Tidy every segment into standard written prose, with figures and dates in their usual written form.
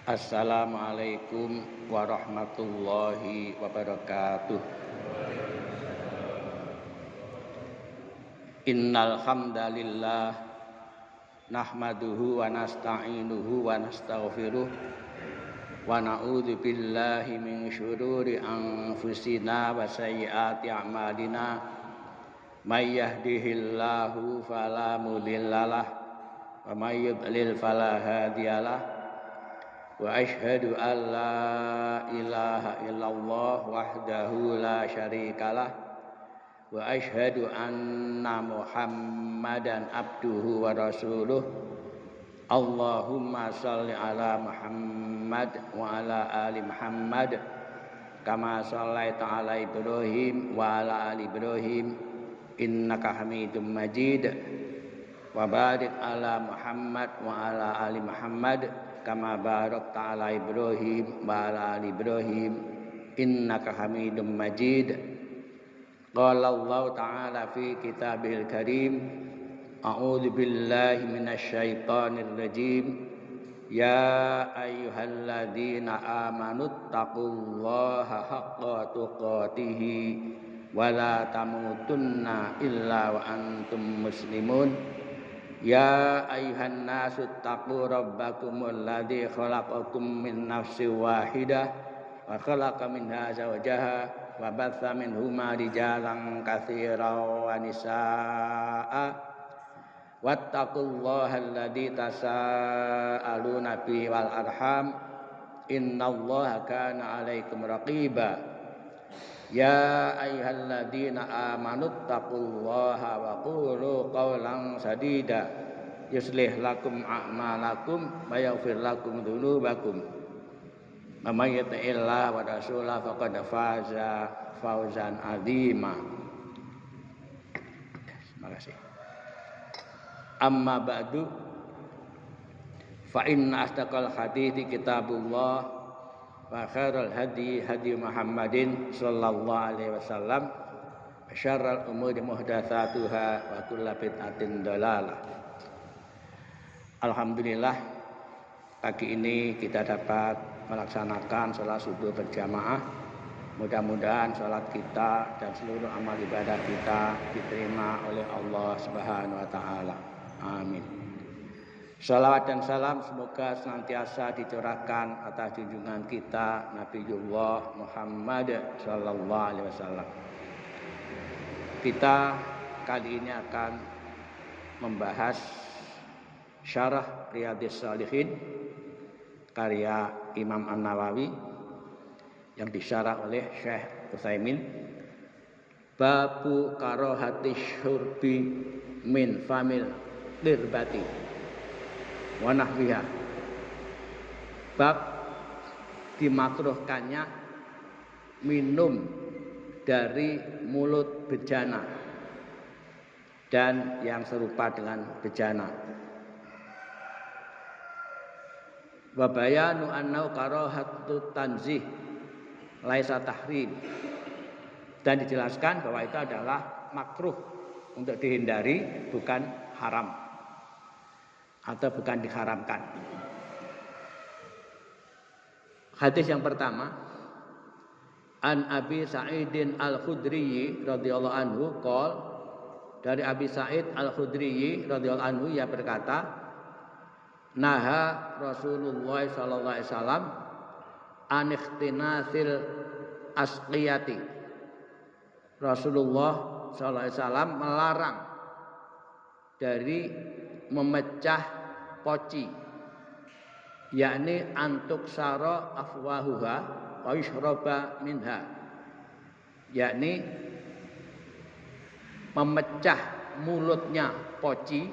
Assalamualaikum warahmatullahi wabarakatuh. Innal hamdalillah nahmaduhu wa nasta'inuhu wa nastaghfiruh wa na'udzu billahi min syururi anfusina wa sayyiati a'malina may yahdihillahu fala mudhillalah wa may yudlil fala hadiyalah. Wa asyhadu an la ilaha illallah wahdahu la syarikalah wa asyhadu anna Muhammadan abduhu wa rasuluh. Allahumma shalli ala Muhammad wa ala ali Muhammad kama shallaita ala Ibrahim wa ala ali Ibrahim innaka Hamidum Majid. Wa barik ala Muhammad wa ala ali Muhammad kama barakta ala Ibrahim wa ala ali Ibrahim innaka Hamidum Majid. Qala Allah ta'ala fi kitabil karim, a'udzu billahi minasy syaithanir rajim. Ya ayyuhalladzina amanu taqullaha haqqa tuqatih wa la tamutunna illa wa antum muslimun. Ya ayyuhan nasu taqu rabbakumul ladzi khalaqakum min nafsin wahidah wa khalaqa minha zawjaha wa batha minhuma rijalan katsiran wa nisaa'a wattaqullaha alladzi tasaaluna bihi wal arham innallaha kana 'alaikum raqiba. Ya ayyuhalladzina amanu taqullaha wa qulu qawlan sadida yuslih lakum a'malakum wa yaghfir lakum dzunubakum wa may yuti'illah wa rasulahu faqad faza fawzan 'azima. Terima kasih. Amma ba'du fa inna asdaqal hadithi kitabullah wa khairal hadi hadi Muhammadin sallallahu alaihi wasallam wa syarrul umuri muhdatsatuha wa kullu bid'atin dhalalah. Alhamdulillah, pagi ini kita dapat melaksanakan salat subuh berjamaah. Mudah-mudahan salat kita dan seluruh amal ibadah kita diterima oleh Allah Subhanahu wa taala. Amin. Salawat dan salam semoga senantiasa dicurahkan atas junjungan kita Nabiullah Muhammad sallallahu alaihi wasallam. Kita kali ini akan membahas Syarah Riyadhis Shalihin karya Imam An-Nawawi yang disyarah oleh Syekh Utsaimin. Babu karohati syurbi min famil lirbati wa nahwiha. Bab dimakruhkannya minum dari mulut bejana dan yang serupa dengan bejana. Wa bayanu annahu karahatu tanzih laisa tahrim, dan dijelaskan bahwa itu adalah makruh untuk dihindari, bukan haram atau bukan diharamkan. Hadis yang pertama, an Abi Sa'idin Al-Khudri radhiyallahu anhu qol, dari Abi Sa'id Al-Khudri radhiyallahu anhu ia berkata, naha Rasulullah sallallahu alaihi wasallam an ikhtinasil asqiyati. Rasulullah sallallahu alaihi wasallam melarang dari memecah poci, yakni antuk sara afwahuha wa yushraba minha, yakni memecah mulutnya poci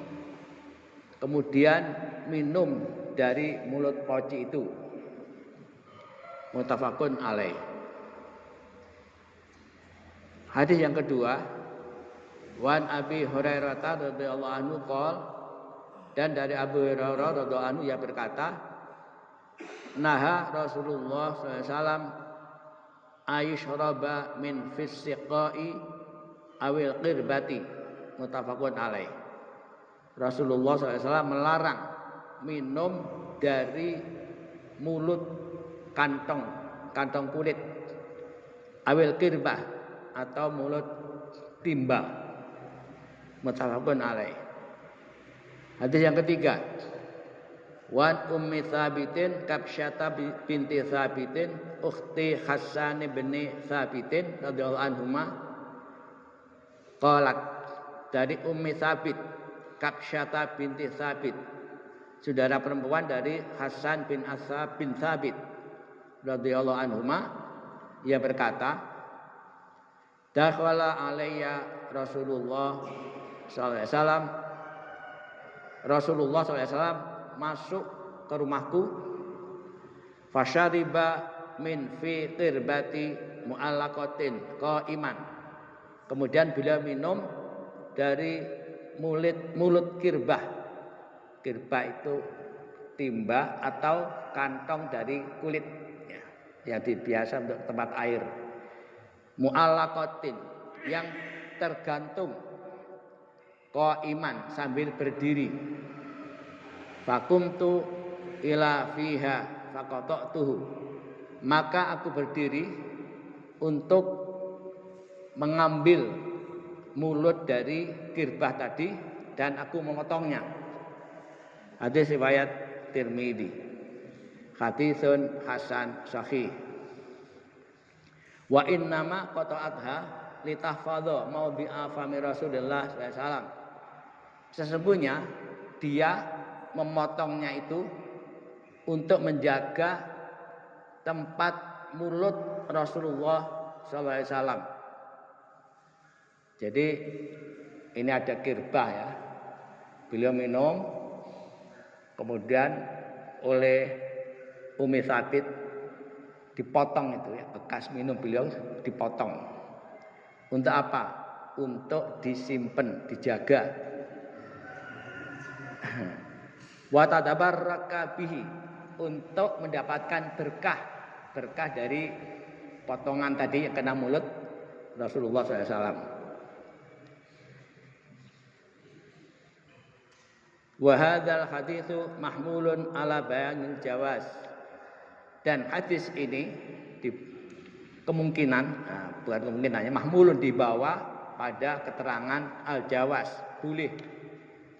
kemudian minum dari mulut poci itu. Muttafaqun alaih. Hadis yang kedua, wan Abi Hurairah radhiyallahu anhu qol, dan dari Abu Hurairah radhiyallahu anhu ia berkata, naha Rasulullah SAW ayushraba min fissiqai awil qirbati. Muttafaqun alaih. Rasulullah SAW melarang minum dari mulut kantong kulit, awil kirbah atau mulut timba. Muttafaqun alaih. Hadis yang ketiga, wan ummi Tsabitin Kabsyata binti Tsabitin ukhti Hasan bin Tsabitin radhiyallahu anhuma qalat, dari Ummi Tsabit Kabsyata binti Tsabit, saudara perempuan dari Hasan bin Tsabit radhiyallahu anhuma, ia berkata, dakhala alayya Rasulullah sallallahu alaihi wasallam, Rasulullah sallallahu alaihi wasallam masuk ke rumahku, fasyariba min fi qirbati mu'allaqatin qaiman, kemudian beliau minum dari mulut kirbah. Kirbah itu timba atau kantong dari kulit ya, yang biasa untuk tempat air. Mu'allaqatin, yang tergantung, qaiman, sambil berdiri. Fakumtu ila fiha faqata'tuhu, maka aku berdiri untuk mengambil mulut dari kirbah tadi dan aku memotongnya. Hadis riwayat Tirmidzi. Hadisun hasan sahih. Wa innama qata'atha litahfadha maudhi'a fami Rasulullah sallallahu alaihi wasallam. Sesungguhnya dia memotongnya itu untuk menjaga tempat mulut Rasulullah sallallahu alaihi wasallam. Jadi ini ada kirbah ya. Beliau minum, kemudian oleh Ummi Tsabit dipotong itu ya, bekas minum beliau dipotong. Untuk apa? Untuk disimpan, dijaga. Wa tadabarraka bihi, untuk mendapatkan berkah dari potongan tadi yang kena mulut Rasulullah SAW. Wa hadzal haditsu mahmulun ala bayanil jawaz, dan hadis ini bukan kemungkinannya, mahmulun, dibawa pada keterangan al-jawaz, boleh.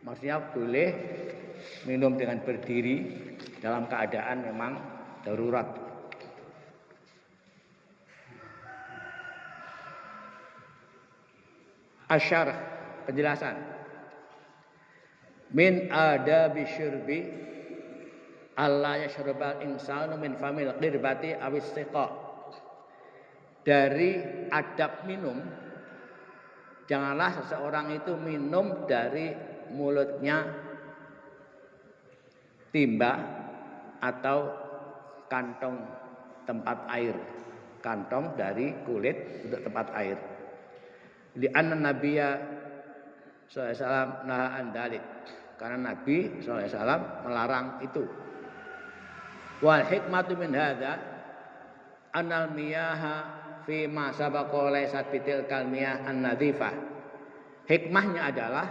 Maksudnya boleh minum dengan berdiri dalam keadaan memang darurat. Asyarah, penjelasan. Min adabi syurbi alla yashrabal insanu min famil qirbati awis siqa. Dari adab minum, janganlah seseorang itu minum dari mulutnya timba atau kantong tempat air, kantong dari kulit untuk tempat air. Li anna nabiyya sallallahu alaihi wasallam naha an dalik, karena Nabi sallallahu alaihi wasallam melarang itu. Wal hikmatu min hadza anal miyaha fi ma sabaqa laysat bitil kalmiyah an-nadhifah. Hikmahnya adalah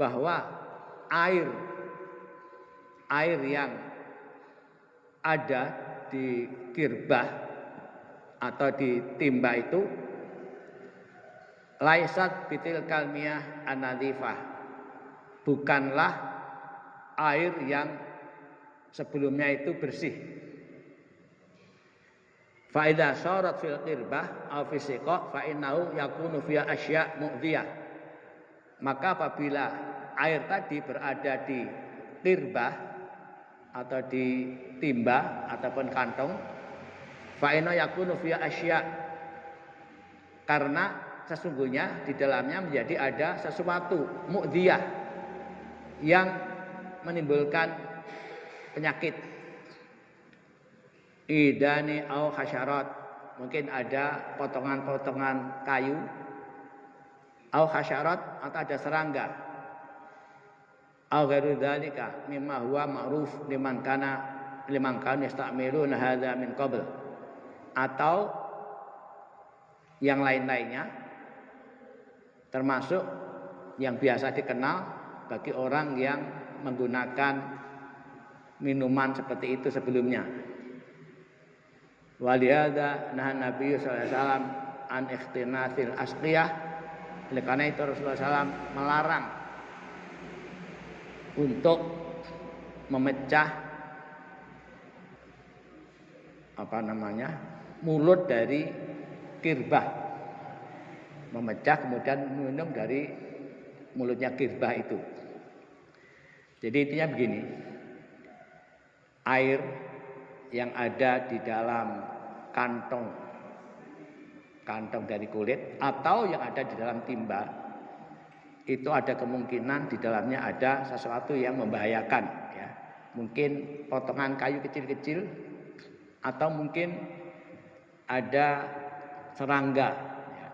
bahwa air yang ada di kirbah atau di timba itu laisat bitil kalmiyah an-nadhifah, bukanlah air yang sebelumnya itu bersih. Fa idza sarat fil qirbah aw fi siqa fa innahu yakunu fiha asya' mu'dhiyah. Maka apabila air tadi berada di qirbah atau di timba ataupun kantong, fa innahu yakunu fiha asya', karena sesungguhnya di dalamnya menjadi ada sesuatu mu'dhiyah yang menimbulkan penyakit. Idani au hasyarat, mungkin ada potongan-potongan kayu, au hasyarat, atau ada serangga, au ghairu dzalika mimma huwa ma'ruf liman kana yastamiluna hadza min qabl, atau yang lain-lainnya termasuk yang biasa dikenal bagi orang yang menggunakan minuman seperti itu sebelumnya. Walihada nahan Nabi sallallahu alaihi wasallam an ikhtinasil asqiyah. Oleh karena itu Rasulullah SAW melarang untuk memecah mulut dari kirbah, memecah kemudian minum dari mulutnya kirbah itu. Jadi intinya begini, air yang ada di dalam kantong dari kulit atau yang ada di dalam timba, itu ada kemungkinan di dalamnya ada sesuatu yang membahayakan, ya. Mungkin potongan kayu kecil-kecil atau mungkin ada serangga, ya.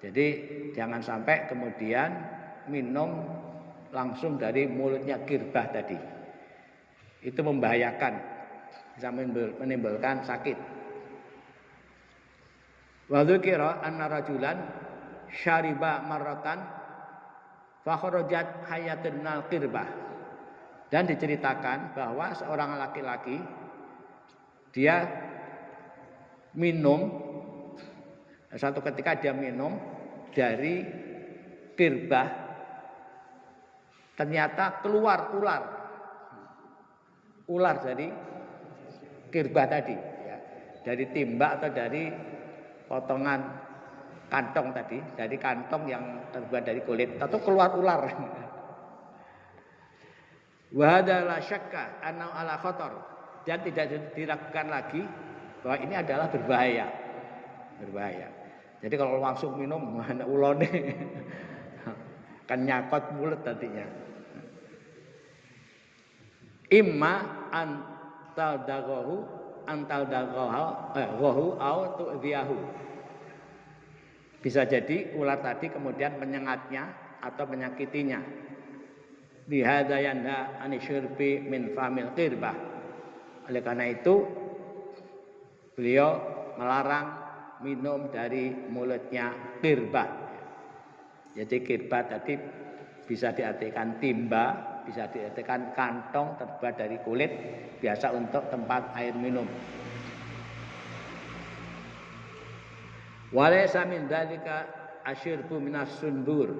Jadi jangan sampai kemudian minum langsung dari mulutnya kirbah tadi, itu membahayakan, bisa menimbulkan sakit. Wa dzukira anna rajulan syariba marratan fa kharajat hayatun nal qirbah. Dan diceritakan bahwa seorang laki-laki dia minum, satu ketika dia minum dari kirbah, ternyata keluar ular dari kirbah tadi, ya. Dari timba atau dari potongan kantong tadi, dari kantong yang terbuat dari kulit, atau keluar ular. Wa hadza la syakka anna ala khatar, dan tidak diragukan lagi bahwa ini adalah berbahaya. Jadi kalau langsung minum mana ulone kan nyakot mulut nantinya. Imma antal daghahu au tu'dhiyahu. Bisa jadi ular tadi kemudian menyengatnya atau menyakitinya. Bihadza yanha anisyurbi min famil qirbah. Oleh karena itu beliau melarang minum dari mulutnya qirbah. Jadi qirbah tadi bisa diartikan timba, bisa diartikan kantong terbuat dari kulit, biasa untuk tempat air minum. Walaysa min dzalika asyirbu minas sunbur,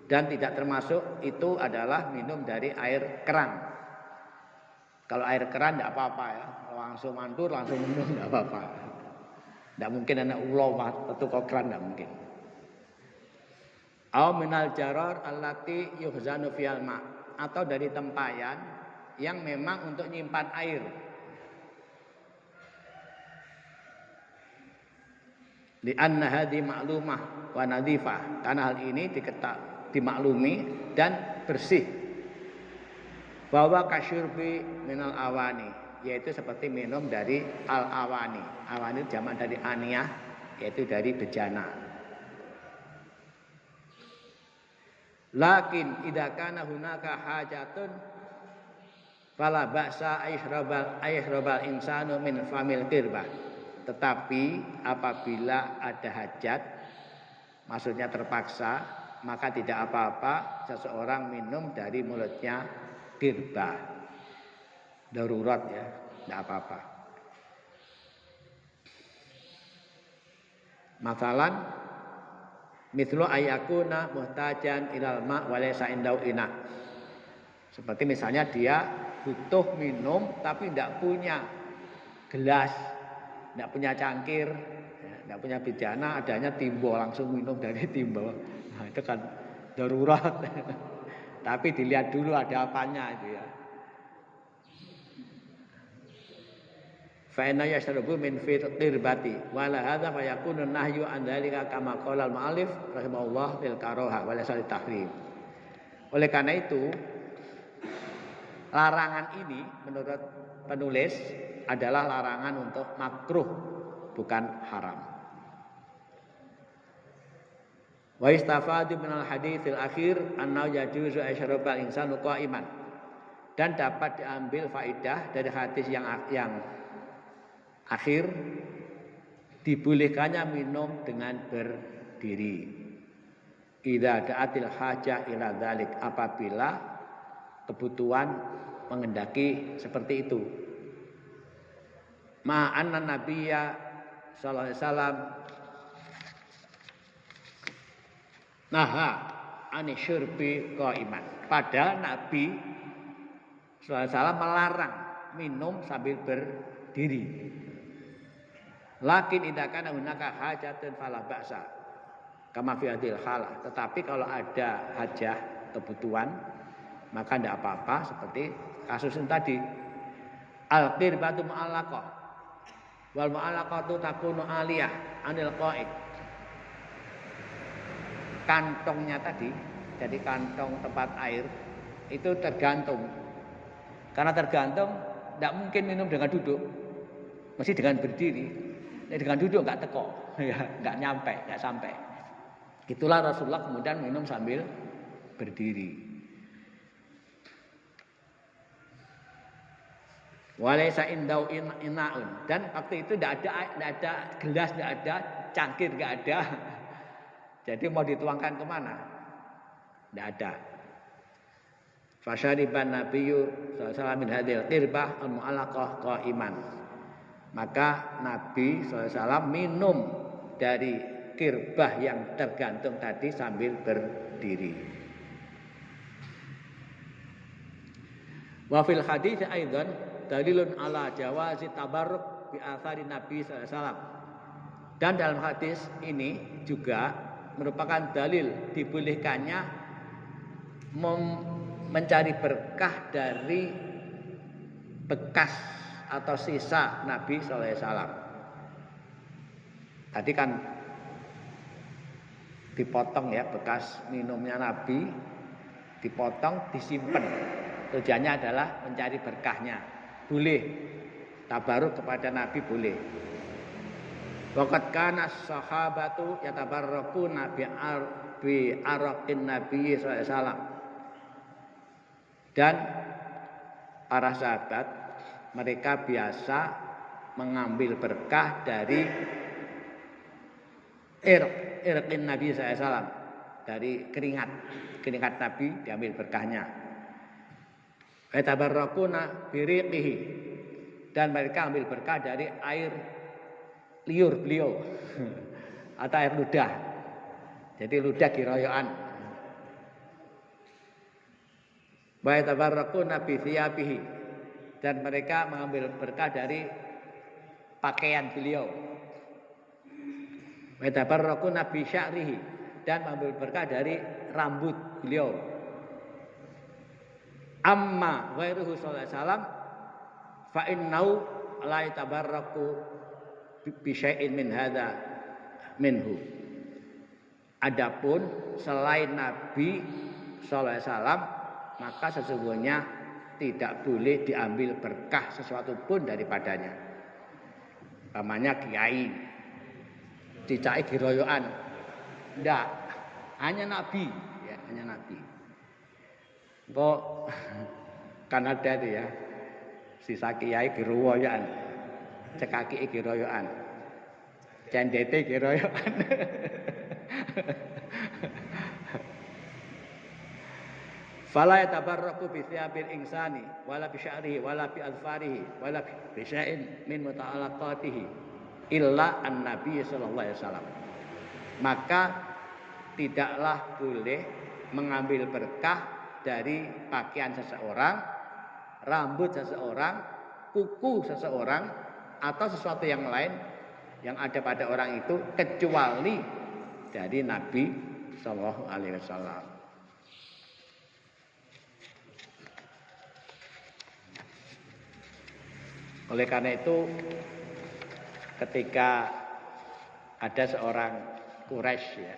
dan tidak termasuk itu adalah minum dari air keran. Kalau air keran tidak apa-apa, ya, langsung mandur langsung minum tidak apa-apa. Tidak mungkin anak ulo atau keran, tidak mungkin. Au minal jarar allati yuhzanu fil ma', atau dari tempayan yang memang untuk nyimpan air. Li anna hadhi ma'lumah wa nadhifah, karena hal ini dimaklumi dan bersih. Bahwa kasyurbi minal awani, yaitu seperti minum dari al-awani. Awani jamak dari aniyah, yaitu dari bejana. Lakin idza kana hunaka hajatun fala ba'sa ayshrabal insanu min famil qirbah. Tetapi apabila ada hajat, maksudnya terpaksa, maka tidak apa-apa seseorang minum dari mulutnya qirbah. Darurat, ya, tidak apa-apa. Masalan mithlu ayakuna muhtajan ilal ma' wa laysa indau ina. Seperti misalnya dia butuh minum tapi tidak punya gelas, tidak punya cangkir, tidak punya bejana, adanya timbo, langsung minum dari timbo. Nah, itu kan darurat. Tapi dilihat dulu ada apanya itu, ya. Fa inna yashrabu min qirbati wa la hadza fa yakunu nahyu an dzalika kama qala al-mu'allif rahimahullah lil karaha wa laysa lit tahrim. Oleh karena itu larangan ini menurut penulis adalah larangan untuk makruh, bukan haram. Wa istafadu minal haditsil akhir anna yajuzu asyrabal insanu qa'iman, dan dapat diambil faidah dari hadis yang akhir, dibolehkannya minum dengan berdiri. Idza da'atil hajah ila dzalik, apabila kebutuhan mengendaki seperti itu. Ma'anna nabiyya sallallahu alaihi wasallam naha ani syurbi qaiman. Padahal Nabi sallallahu alaihi wasallam melarang minum sambil berdiri. Lakin idza kana hunaka hajatun fala ba'sa. Kama fi hadil halah. Tetapi kalau ada hajah, kebutuhan, maka tidak apa-apa seperti kasus yang tadi. Al-qirbatu mu'allaqah. Wal mu'allaqatu takunu aliyah anil qa'id. Kantongnya tadi, jadi kantong tempat air itu tergantung. Karena tergantung, tidak mungkin minum dengan duduk, mesti dengan berdiri. Dengan duduk nggak teko, ya nggak nyampe, nggak sampai. Itulah Rasulullah kemudian minum sambil berdiri. Walaysa indau inaun, dan waktu itu tidak ada gelas, tidak ada cangkir, nggak ada. Jadi mau dituangkan kemana? Tidak ada. Fasyariban Nabiyyu sallallahu alaihi wasallam min hadil qirbah al-mu'allaqah qa'iman. Maka Nabi SAW minum dari kirbah yang tergantung tadi sambil berdiri. Wa fil hadits aidan dalilun ala jawazi tabarruk bi athari Nabi SAW. Dan dalam hadis ini juga merupakan dalil dibolehkannya mencari berkah dari bekas atau sisa Nabi sallallahu alaihi wasallam. Tadi kan dipotong ya bekas minumnya Nabi, dipotong, disimpan. Tujuannya adalah mencari berkahnya. Boleh tabaruk kepada Nabi, boleh. Waqad kana sahabatu yatabarrakuna bi araqin Nabi sallallahu alaihi wasallam. Dan para sahabat mereka biasa mengambil berkah dari irqin Nabi SAW, dari keringat Nabi diambil berkahnya. Tabarrakuna biriqihi, dan mereka ambil berkah dari air liur beliau atau air ludah. Jadi ludah giroyoan. Wa tabarrakuna bi thiyabihi, dan mereka mengambil berkah dari pakaian beliau. Wa tabarrakuna bi sya'rihi, dan mengambil berkah dari rambut beliau. Amma ghairuhu sallallahu alaihi wasallam fa innahu la yatabarraku bi syai'in min hadza minhu. Adapun selain Nabi sallallahu alaihi wasallam, maka sesungguhnya tidak boleh diambil berkah sesuatu pun daripadanya. Namanya kiai dicai giroyoan, ndak, hanya Nabi, ya, hanya Nabi. Kok kan ada itu ya, sisa kiai giroyoan, cekaki giroyoan, cendete giroyoan. Fala yatabarraku bi thiyabil insani wala bi sya'rihi wala bi azfarihi wala bi syai'in min muta'allaqatihi illa an-nabi sallallahu alaihi wasallam. Maka tidaklah boleh mengambil berkah dari pakaian seseorang, rambut seseorang, kuku seseorang, atau sesuatu yang lain yang ada pada orang itu kecuali dari Nabi sallallahu alaihi wasallam. Oleh karena itu ketika ada seorang Quraisy ya,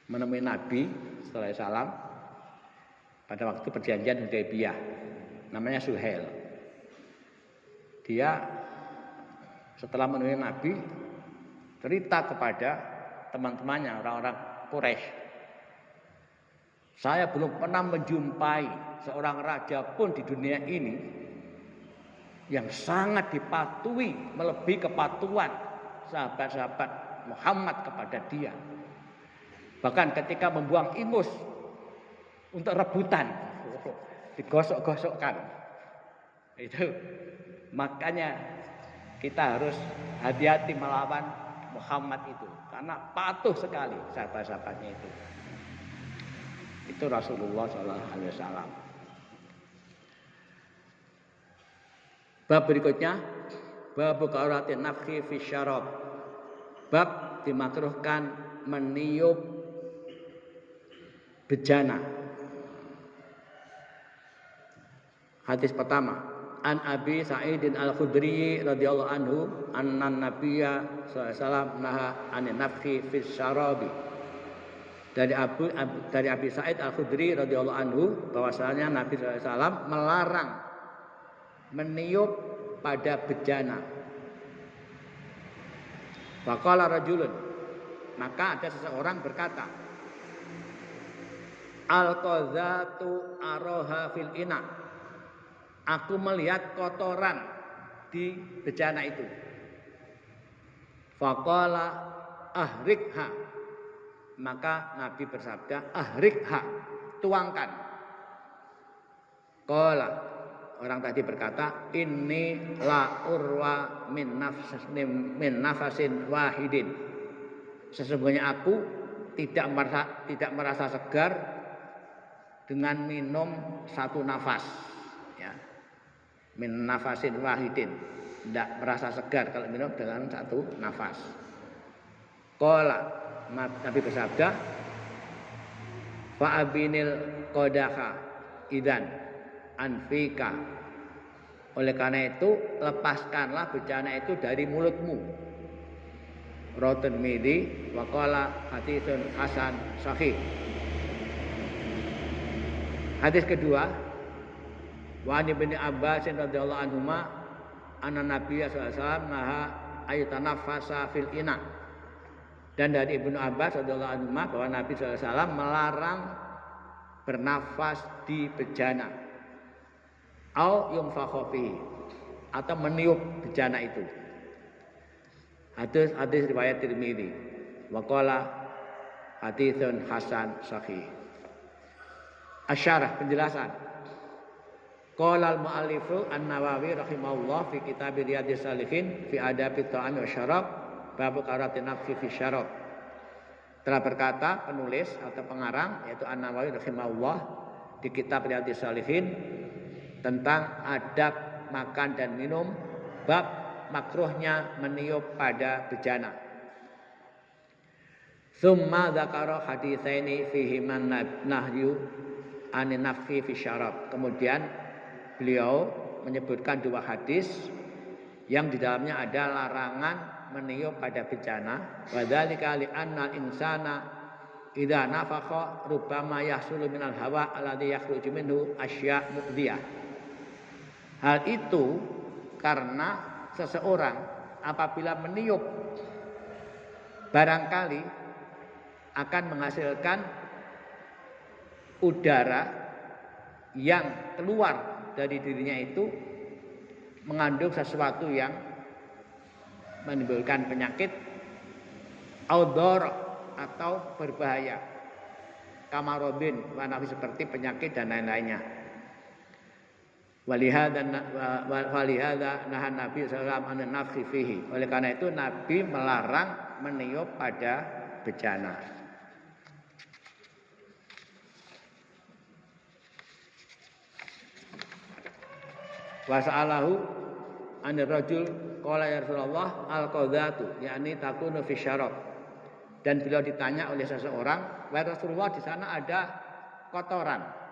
menemui Nabi sallallahu alaihi wasallam pada waktu perjanjian Hudaybiyah, namanya Suhail. Dia setelah menemui Nabi cerita kepada teman-temannya orang-orang Quraisy, saya belum pernah menjumpai seorang raja pun di dunia ini yang sangat dipatuhi, melebihi kepatuhan sahabat-sahabat Muhammad kepada dia. Bahkan ketika membuang ingus untuk rebutan, digosok-gosokkan. Itu makanya kita harus hati-hati melawan Muhammad itu karena patuh sekali sahabat-sahabatnya itu. Itu Rasulullah SAW. Bab berikutnya, bab kauratin nafhi fi syarab. Bab dimakruhkan meniup bejana. Hadis pertama, an Abi Sa'idin Al-Khudri radhiyallahu anhu anna Nabiyya sallallahu alaihi wasallam naha anin nafhi fi syarabi. Dari Abi Sa'id Al-Khudri radhiyallahu anhu bahwasanya Nabi sallallahu alaihi wasallam melarang meniup pada bejana. Faqala rajulun, maka ada seseorang berkata, al-qadzatu araha fil ina. Aku melihat kotoran di bejana itu. Faqala ahrikha. Maka Nabi bersabda, ahrikha, tuangkan. Qala, orang tadi berkata, inni la urwa min nafasin wahidin. Sesungguhnya aku tidak merasa segar dengan minum satu nafas. Ya. Min nafasin wahidin. Tidak merasa segar kalau minum dengan satu nafas. Qala, Nabi bersabda, fa'abinil qadaha idan anfika. Oleh karena itu lepaskanlah bejana itu dari mulutmu. Rawahu Tirmidzi wa qala haditsun hasan sahih. Hadis kedua, wa Ibnu Abbas radhiyallahu anhuma anna Nabiy sallallahu alaihi wasallam naha ayatanaffasa fil ina. Dan dari Ibnu Abbas radhiyallahu anhuma bahwa Nabi sallallahu alaihi wasallam melarang bernafas di bejana. Au yunfakhu fihi, atau meniup bejana itu. Hadis riwayat Tirmidzi. Wa qala haditsun hasan sahih. Asyarah, penjelasan. Qala al-mu'allifu An-Nawawi rahimahullah fi kitab Riyadhis Shalihin fi adabit ta'am wa syarab bab qaratin nafsi fi syarab. Telah berkata penulis atau pengarang yaitu An-Nawawi rahimahullah di kitab Riyadhis Shalihin tentang adab makan dan minum bab makruhnya meniup pada bejana. Summa dzakara haditsaini fihi man nahyu anin nafsi fi syarab. Kemudian beliau menyebutkan dua hadis yang di dalamnya ada larangan meniup pada bejana. Wa dzalika li anna al-insana idza nafakha rubbama yahsulu minal hawa alladhi yakhruju minhu asya' mu'dhiyah. Hal itu karena seseorang apabila meniup barangkali akan menghasilkan udara yang keluar dari dirinya itu mengandung sesuatu yang menimbulkan penyakit atau berbahaya kamarodin wanawi seperti penyakit dan lain-lainnya. Walihada nahan Nabi sallallahu alaihi wasallam fihi. Oleh karena itu Nabi melarang meniup pada bejana. Wasa'alahu anir rajul qala ya Rasulullah al-qadzatu yakni takunu fi syarab. Dan beliau ditanya oleh seseorang, "Wahai Rasulullah, di sana ada kotoran."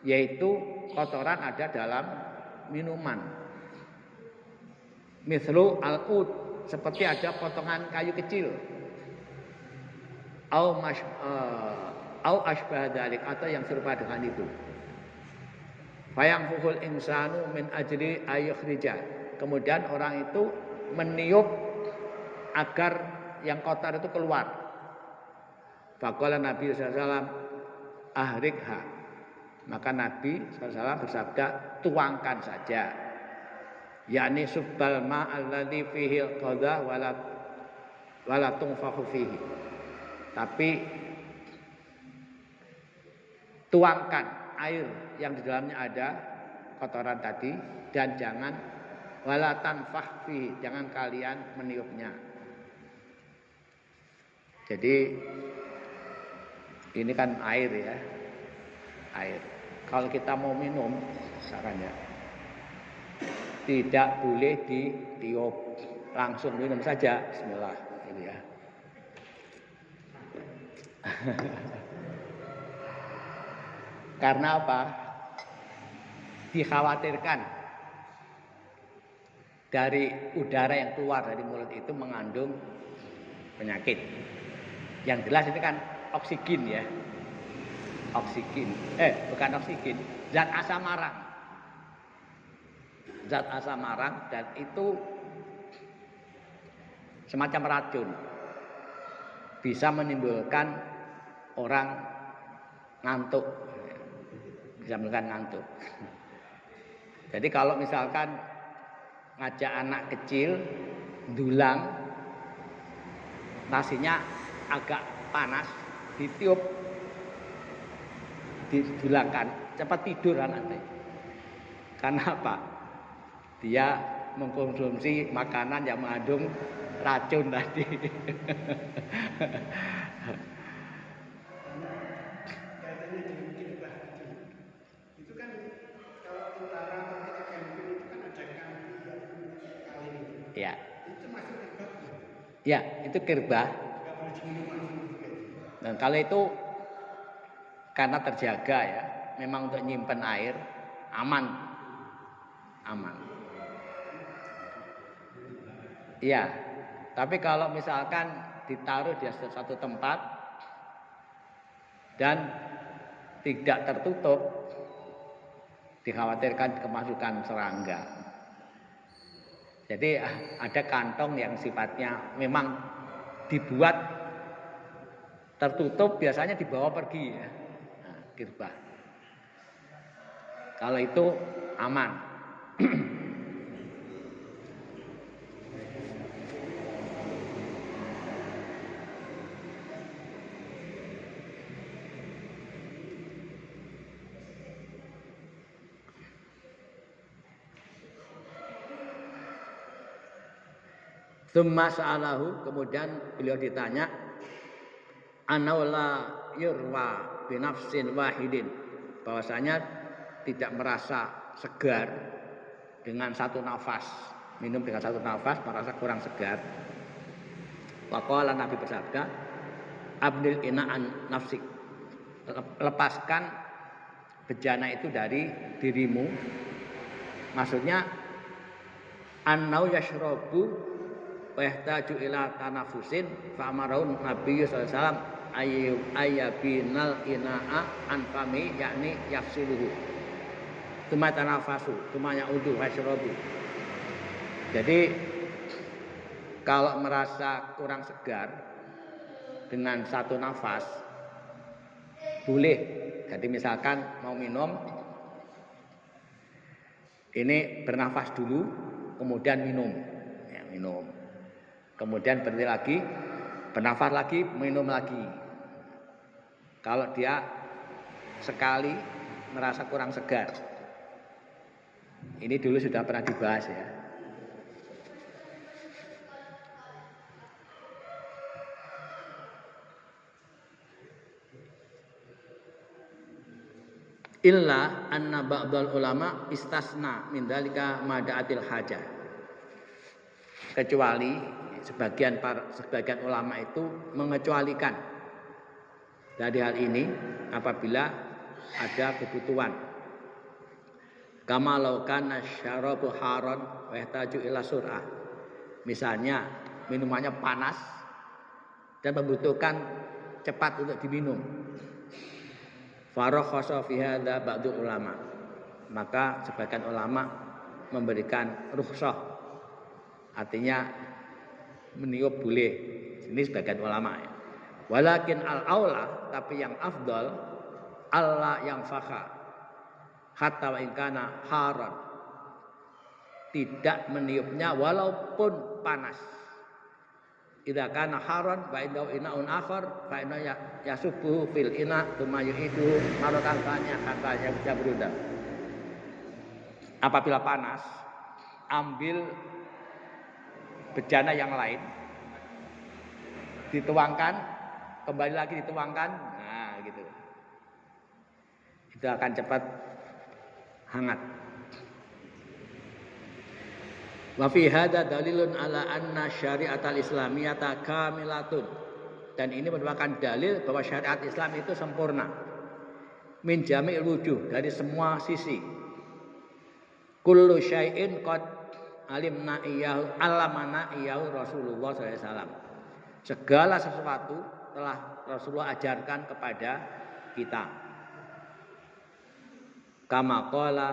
Yaitu kotoran ada dalam minuman. Mislu al-ud, seperti ada potongan kayu kecil. Au asbah dzalik, atau yang serupa dengan itu. Fayang fuhul insanu min ajli ayukhrija. Kemudian orang itu meniup agar yang kotor itu keluar. Faqala Nabi sallallahu alaihi wasallam ahrikha. Maka Nabi SAW bersabda, tuangkan saja. Yakni subbal ma alladhi fihi al-qadha wala tunfakhu fihi. Tapi tuangkan air yang di dalamnya ada kotoran tadi, dan jangan wala tanfah fi, jangan kalian meniupnya. Jadi ini kan air ya, air. Kalau kita mau minum, misalkan ya, tidak boleh ditiup, langsung minum saja. Bismillah, ini ya. Karena apa? Dikhawatirkan dari udara yang keluar dari mulut itu mengandung penyakit. Yang jelas ini kan oksigen ya. Oksigen. Bukan oksigen, zat asam arang. Zat asam arang, dan itu semacam racun. Bisa menimbulkan orang ngantuk. Bisa menimbulkan ngantuk. Jadi kalau misalkan ngajak anak kecil dulang, nasinya agak panas, ditiup, didulangkan, cepat tidur anaknya. Karena apa? Dia mengkonsumsi makanan yang mengandung racun tadi. Itu kan kalau utara kita camping itu kan ada kali ini. Ya. Itu masuk kirbah. Ya, itu kirbah. Enggak boleh diminum langsung juga. Dan kalau itu karena terjaga ya, memang untuk nyimpen air aman. Iya. Tapi kalau misalkan ditaruh di satu tempat dan tidak tertutup, dikhawatirkan kemasukan serangga. Jadi ada kantong yang sifatnya memang dibuat tertutup, biasanya dibawa pergi ya. Nah, kirbah. Kalau itu aman. Tsumma sa'alahu, kemudian beliau ditanya, anaula yurwa binafsin wahidin, bahwasanya tidak merasa segar dengan satu nafas, minum dengan satu nafas merasa kurang segar. Waqala, Nabi bersabda, abdil ina'an nafsik, lepaskan bejana itu dari dirimu. Maksudnya annau yashrabu wa yahtaju ila tanafusin fa amarun Nabi sallallahu alaihi wasallam ayyabinal ina'a anfami, yakni yafsiluhu tuma tanafasu tuma ya'udu washrabu. Jadi kalau merasa kurang segar dengan satu nafas boleh. Jadi misalkan mau minum, ini bernafas dulu kemudian minum ya, minum. Kemudian berhenti lagi, bernafas lagi, minum lagi. Kalau dia sekali merasa kurang segar, ini dulu sudah pernah dibahas ya. Illa anna ba'dal ulama istasna min dzalika mada'atil hajah. Kecuali sebagian ulama itu mengecualikan dari hal ini apabila ada kebutuhan. Kama law kana syarabu haron wa yahtaju ila sur'ah. Misalnya minumannya panas dan membutuhkan cepat untuk diminum. Farakhasa fi hadza ba'du ulama. Maka sebagian ulama memberikan rukhsah. Artinya meniup boleh. Ini sebagian ulama ya. Walakin al-aula, tapi yang afdal, Allah yang fakha hatta wa ingkana haran, tidak meniupnya walaupun panas. idza kana haron wa indahu inaun akhar fa inna yasubbu fil ina tsumma yu'idu maratan tsaniyah hatta yabruda. Apabila panas, ambil bejana yang lain, dituangkan, kembali lagi dituangkan, nah gitu. Itu akan cepat hangat. Wa fi hadza dalilun ala anna syariatal islamiyata kamilatun. Dan ini merupakan dalil bahwa syariat Islam itu sempurna. Min jami'il wujuh, dari semua sisi. Kullu syai'in qad alimna iyahu alamana iyahu Rasulullah SAW. Segala sesuatu telah Rasulullah ajarkan kepada kita. Kama qala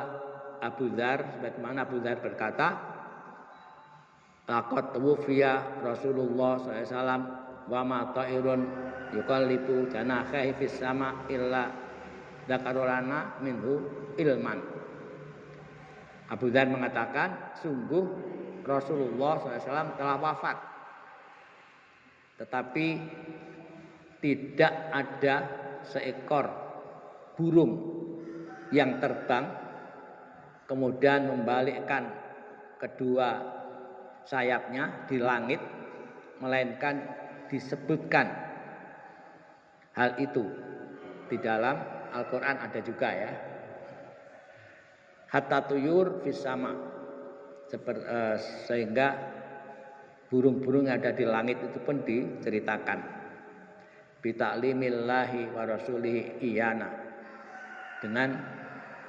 Abu Dzar, sebagaimana Abu Dzar berkata, laqad tuwfiya Rasulullah SAW wa ma ta'irun yuqallibu janahihi fis sama illa dzakarulana minhu ilman. Abu Dzar mengatakan, sungguh Rasulullah SAW telah wafat, tetapi tidak ada seekor burung yang terbang kemudian membalikkan kedua sayapnya di langit, melainkan disebutkan hal itu di dalam Al-Quran, ada juga ya. Hatta tuyur fis sama, sehingga burung-burung yang ada di langit itu pun diceritakan. Bita'limillahi wa rasulihi iyana, dengan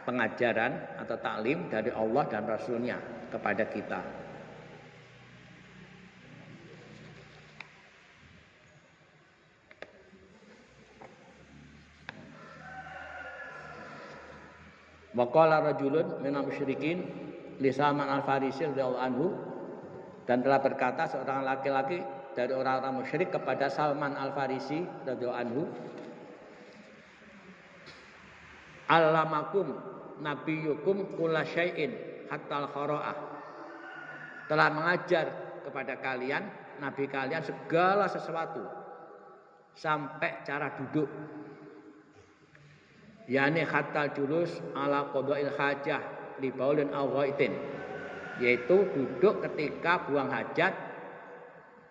pengajaran atau taklim dari Allah dan Rasulnya kepada kita. Wa qala rajulun minal musyrikin li Salman Al-Farisi radhiyallahu anhu, dan telah berkata seorang laki-laki dari orang-orang musyrik kepada Salman Al-Farisi radhiyallahu anhu, allamakum nabiyukum kulla syai'in hatta al-khara'ah, telah mengajar kepada kalian nabi kalian segala sesuatu sampai cara duduk, yakni hatta julus ala qada'il hajah li baulin aw ghaitin, yaitu duduk ketika buang hajat,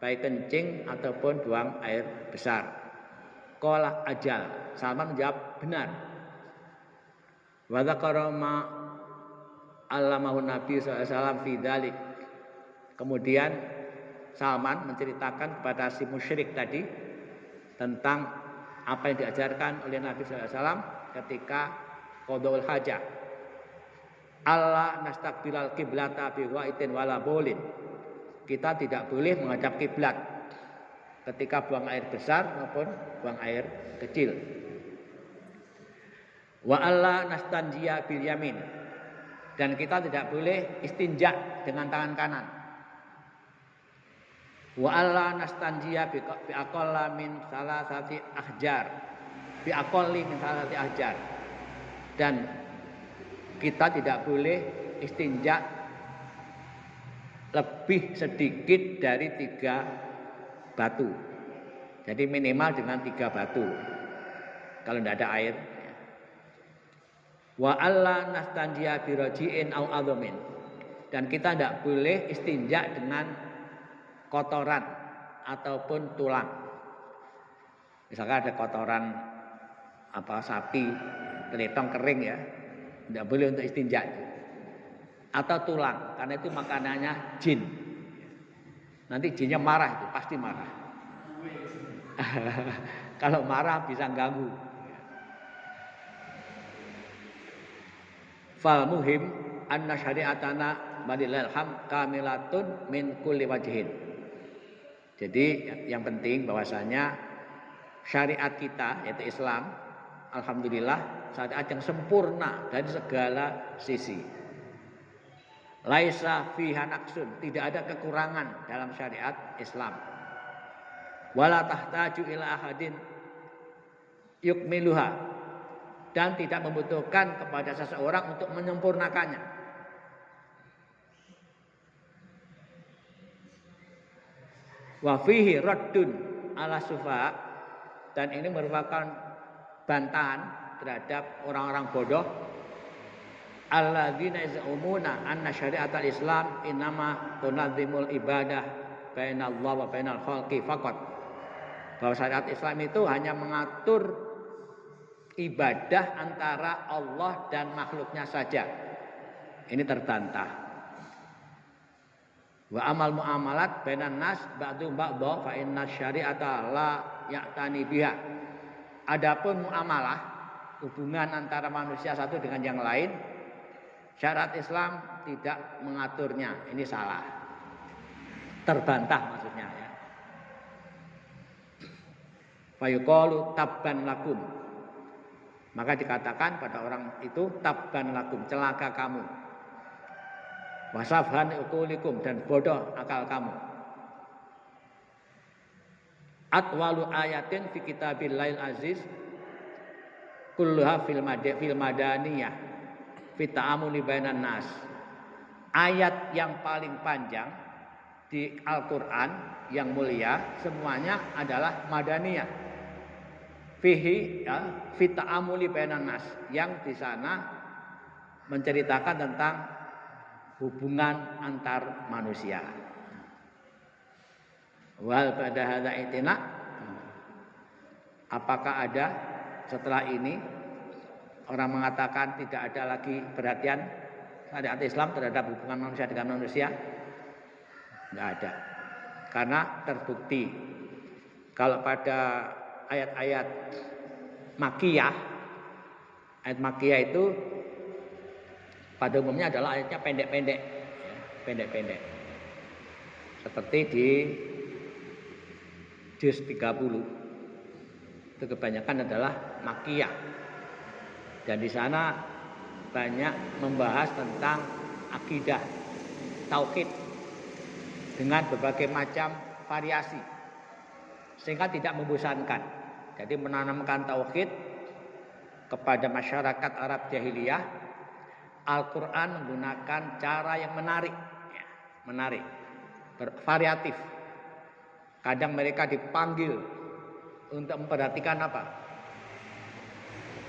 baik kencing ataupun buang air besar. Qala ajal, Salman menjawab benar. Wa dzakara ma allamahu Nabi sallallahu alaihi wasallam fi dzalik. Kemudian Salman menceritakan kepada si musyrik tadi tentang apa yang diajarkan oleh Nabi sallallahu alaihi wasallam ketika qadaul hajah. Allah nastaqbilal qiblata bi ghaitin wala bolin. Kita tidak boleh menghadap kiblat ketika buang air besar maupun buang air kecil. Wa alla nastanjiya bil yamin, dan kita tidak boleh istinja dengan tangan kanan. Wa alla nastanjiya bi aqalla min salasati ahjar, bi aqalli min salasati ahjar, dan kita tidak boleh istinja lebih sedikit dari 3 batu. Jadi minimal dengan 3 batu kalau tidak ada air. Wa alla nastanjiya bi raji'in au adhamin, dan kita tidak boleh istinja dengan kotoran ataupun tulang. Misalkan ada kotoran sapi, teletong kering ya, tidak boleh untuk istinja. Atau tulang, karena itu makanannya jin. Nanti jinnya marah, itu pasti marah. Kalau marah bisa ganggu. Fal muhim anna syari'atana walillahil hamd kamilatun min kulli wajhin. Jadi yang penting bahwasanya syariat kita yaitu Islam, alhamdulillah syariat yang sempurna dari segala sisi. Laisa fiha naqsun, tidak ada kekurangan dalam syariat Islam. Wala tahtaju ila ahadin yukmiluha, dan tidak membutuhkan kepada seseorang untuk menyempurnakannya. Wa fihi raddun ala sufaha, dan ini merupakan bantahan terhadap orang-orang bodoh alladzina yaz'umuna anna syariatal Islam innama tunadzimul ibadah bainallah wa bainal khalqi faqat. Bahwa syariat Islam itu hanya mengatur ibadah antara Allah dan makhluknya saja. Ini terbantah. Wa amal muamalat bainan nas ba'du ba'dha fa inna syari'ata la ya'tani biha. Adapun muamalah, hubungan antara manusia satu dengan yang lain, syariat Islam tidak mengaturnya. Ini salah. Terbantah maksudnya ya. Fa yuqalu tabban lakum. Maka dikatakan pada orang itu tabban lakum, celaka kamu. Wasafhan uqulikum, dan bodoh akal kamu. Atwalu ayatin fi kitabillail aziz kulluha fil madaniyah fi ta'amuli bainan nas. Ayat yang paling panjang di Al-Qur'an yang mulia semuanya adalah madaniyah. Fihi ya, fi ta'amuli bainan nas, yang di sana menceritakan tentang hubungan antar manusia. Wal pada hadza itina, apakah ada setelah ini orang mengatakan tidak ada lagi perhatian syariat Islam terhadap hubungan manusia dengan manusia? Tidak ada. Karena terbukti kalau pada ayat-ayat Makkiyah, ayat Makkiyah itu pada umumnya adalah ayatnya pendek-pendek, pendek-pendek. Seperti di juz 30 itu kebanyakan adalah Makkiyah, dan di sana banyak membahas tentang akidah, tauhid dengan berbagai macam variasi, sehingga tidak membosankan. Jadi menanamkan tauhid kepada masyarakat Arab jahiliyah. Al-Quran menggunakan cara yang menarik, variatif. Kadang mereka dipanggil untuk memperhatikan apa?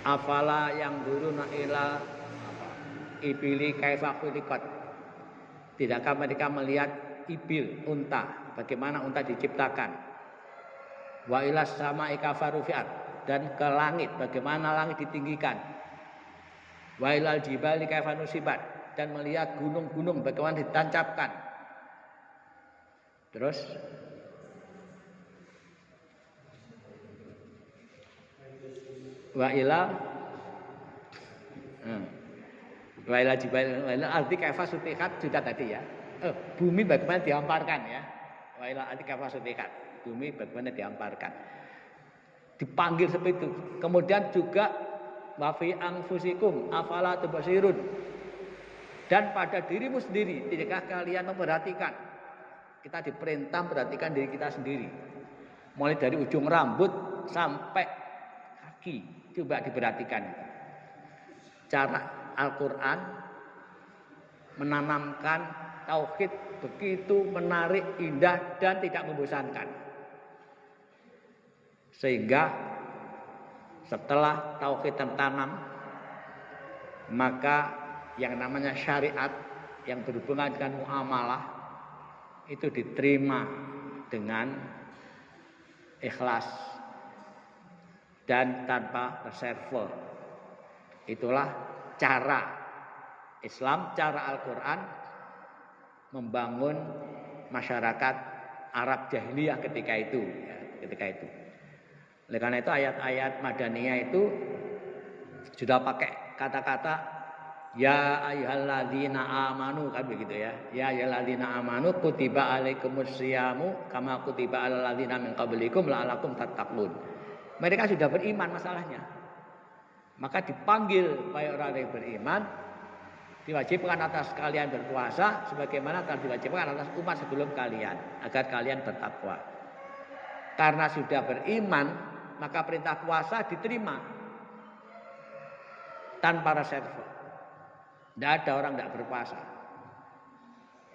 Afala yang duruna ila ibili kaifa khuliqat. Tidakkah mereka melihat ibil, unta, bagaimana unta diciptakan? Wa ilas sama'i kaifa rufi'at, dan ke langit, bagaimana langit ditinggikan? Wa ilal jibali kaifa nusibat, dan melihat gunung-gunung bagaimana ditancapkan. Terus wa ilal jibali wa ilal ardi kaifa sutihat, sudah tadi ya. Bumi bagaimana dihamparkan ya. Wa ilal ardi kaifa sutihat, bumi bagaimana dihamparkan. Dipanggil seperti itu. Kemudian juga wa fi anfusikum afala tubsirun, dan pada dirimu sendiri tidakkah kalian memperhatikan? Kita diperintah memperhatikan diri kita sendiri, mulai dari ujung rambut sampai kaki, coba diperhatikan. Cara Al-Quran menanamkan tauhid begitu menarik, indah, dan tidak membosankan, sehingga setelah tauhid tertanam, maka yang namanya syariat yang berhubungan dengan muamalah itu diterima dengan ikhlas dan tanpa reserve. Itulah cara Islam, cara Al-Quran membangun masyarakat Arab jahiliyah ketika itu. Oleh karena itu ayat-ayat Madaniyah itu sudah pakai kata-kata ya ayyuhalladzina amanu, kan begitu ya. Ya ayyuhalladzina amanu kutiba alaikumusyamu kama kutiba alal ladzina min qablikum la'allakum tattaqun. Mereka sudah beriman masalahnya. Maka dipanggil supaya orang yang beriman, diwajibkan atas kalian berpuasa sebagaimana telah diwajibkan atas umat sebelum kalian, agar kalian bertakwa. Karena sudah beriman, maka perintah puasa diterima tanpa reserve. Tidak ada orang tidak berpuasa.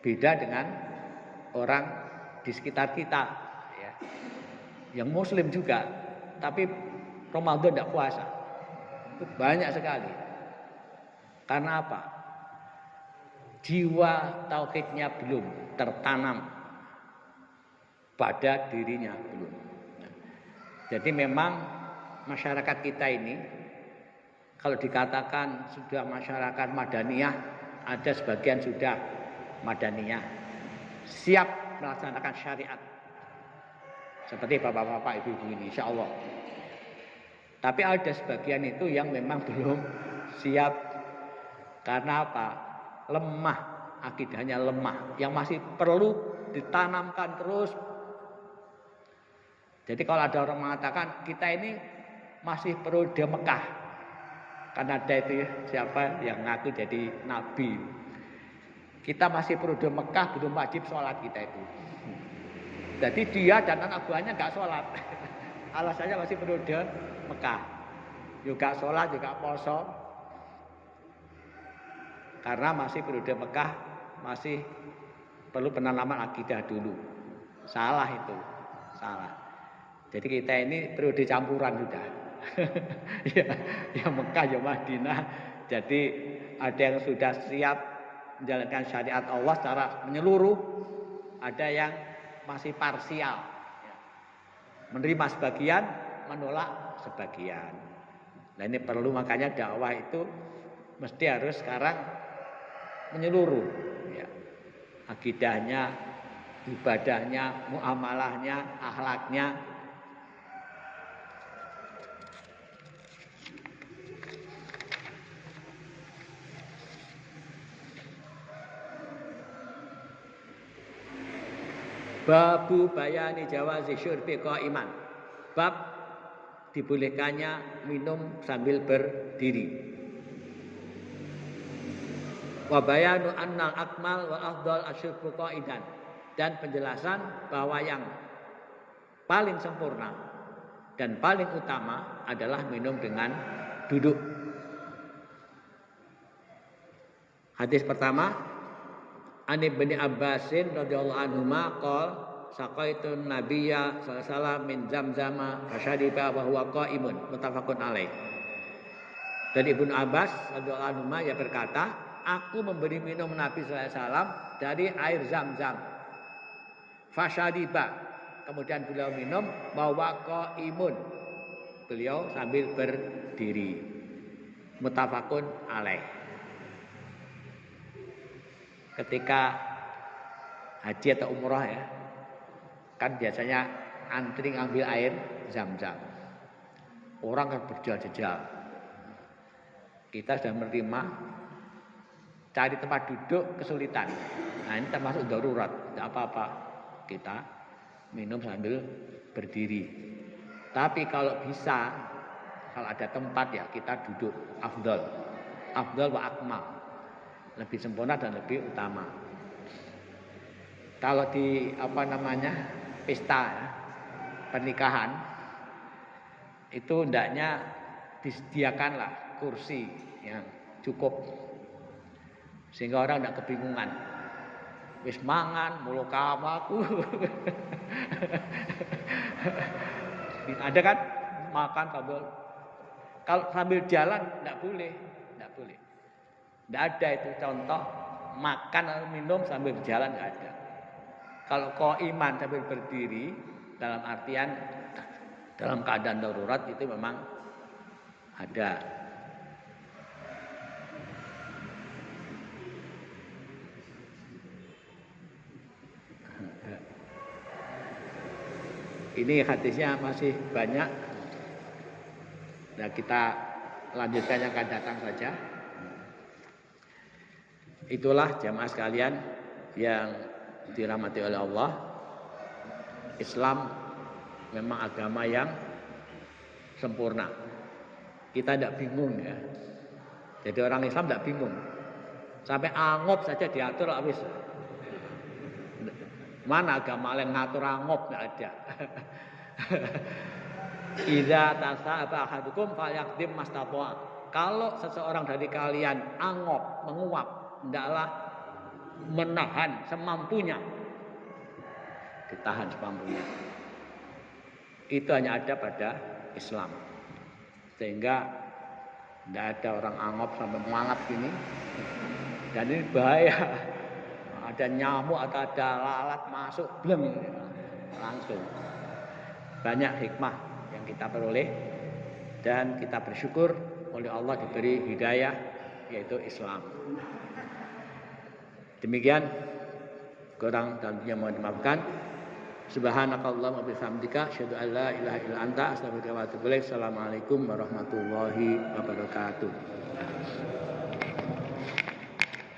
Beda dengan orang di sekitar kita yang muslim juga, tapi Ramadan tidak puasa. Itu banyak sekali. Karena apa? Jiwa tauhidnya belum tertanam pada dirinya, belum. Jadi memang masyarakat kita ini, kalau dikatakan sudah masyarakat madaniyah, ada sebagian sudah madaniyah, siap melaksanakan syariat. Seperti bapak-bapak, ibu-ibu ini, insya Allah. Tapi ada sebagian itu yang memang belum siap. Karena apa? Lemah, akidahnya lemah, yang masih perlu ditanamkan terus. Jadi kalau ada orang mengatakan kita ini masih periode Mekah, karena ada itu ya, siapa yang ngaku jadi nabi. Kita masih periode Mekah, belum wajib sholat kita itu. Jadi dia dan anak buahnya nggak sholat. Alasannya masih periode Mekah, juga sholat, juga poso. Karena masih periode Mekah, masih perlu penanaman akidah dulu. Salah itu, salah. Jadi kita ini periode campuran sudah. ya Mekah, ya Madinah. Jadi ada yang sudah siap menjalankan syariat Allah secara menyeluruh, ada yang masih parsial, menerima sebagian, menolak sebagian. Nah ini perlu, makanya dakwah itu mesti harus sekarang menyeluruh, ya. Akidahnya, ibadahnya, muamalahnya, akhlaknya. Babu bayani jawazi syurbi qaiman. Bab dibolehkannya minum sambil berdiri. Wa bayanu annal akmal wal afdal asyurbu qaidan. Dan penjelasan bahwa yang paling sempurna dan paling utama adalah minum dengan duduk. Hadis pertama, An Ibnu Abbasin radhiyallahu anhuma qala saqaitun nabiyya sallallahu alaihi wasallam min zamzama fasyariba wa huwa qaimun, muttafaqun alaih. Dari Ibnu Abbas radhiyallahu anhuma ia berkata, aku memberi minum Nabi sallallahu alaihi wasallam dari air Zam-Zam. Fasyariba, kemudian beliau minum wa huwa qaimun, beliau sambil berdiri. Muttafaqun alaih. Ketika haji atau umrah ya, kan biasanya antri ngambil air Zam-Zam. Orang kan berjal-jal. Kita sudah menerima, cari tempat duduk kesulitan. Nah ini termasuk darurat, tidak apa-apa. Kita minum sambil berdiri. Tapi kalau bisa, kalau ada tempat ya kita duduk. Afdal wa akmal. Lebih sempurna dan lebih utama. Kalau di pesta ya, pernikahan itu hendaknya disediakanlah kursi yang cukup sehingga orang tidak kebingungan. Wis mangan mulu kamaku. Ada kan makan sambil, kalau sambil jalan tidak boleh. Tidak ada itu contoh makan atau minum sambil berjalan, tidak ada. Kalau qaiman sambil berdiri dalam artian dalam keadaan darurat itu memang ada. Ini hadisnya masih banyak. Nah kita lanjutkan yang akan datang saja. Itulah jamaah sekalian yang dirahmati oleh Allah. Islam memang agama yang sempurna. Kita tidak bingung ya. Jadi orang Islam tidak bingung. Sampai angop saja diatur habis. Mana agama yang ngatur angop, tidak ada. Idza tasaba ahadukum falyaqdim mastata. Kalau seseorang dari kalian angop, menguap, hendaklah menahan semampunya. Ditahan semampunya. itu hanya ada pada Islam. Sehingga tidak ada orang angop sampai mangap gini. Dan ini bahaya. Ada nyamuk atau ada lalat masuk, blem langsung. Banyak hikmah yang kita peroleh dan kita bersyukur oleh Allah diberi hidayah yaitu Islam. Demikian, kurang dan lebihnya mohon dimaafkan. Subhanakallahumma wa bihamdika asyhadu an la ilaha illa anta astaghfiruka wa atubu ilaik. Assalamualaikum warahmatullahi wabarakatuh.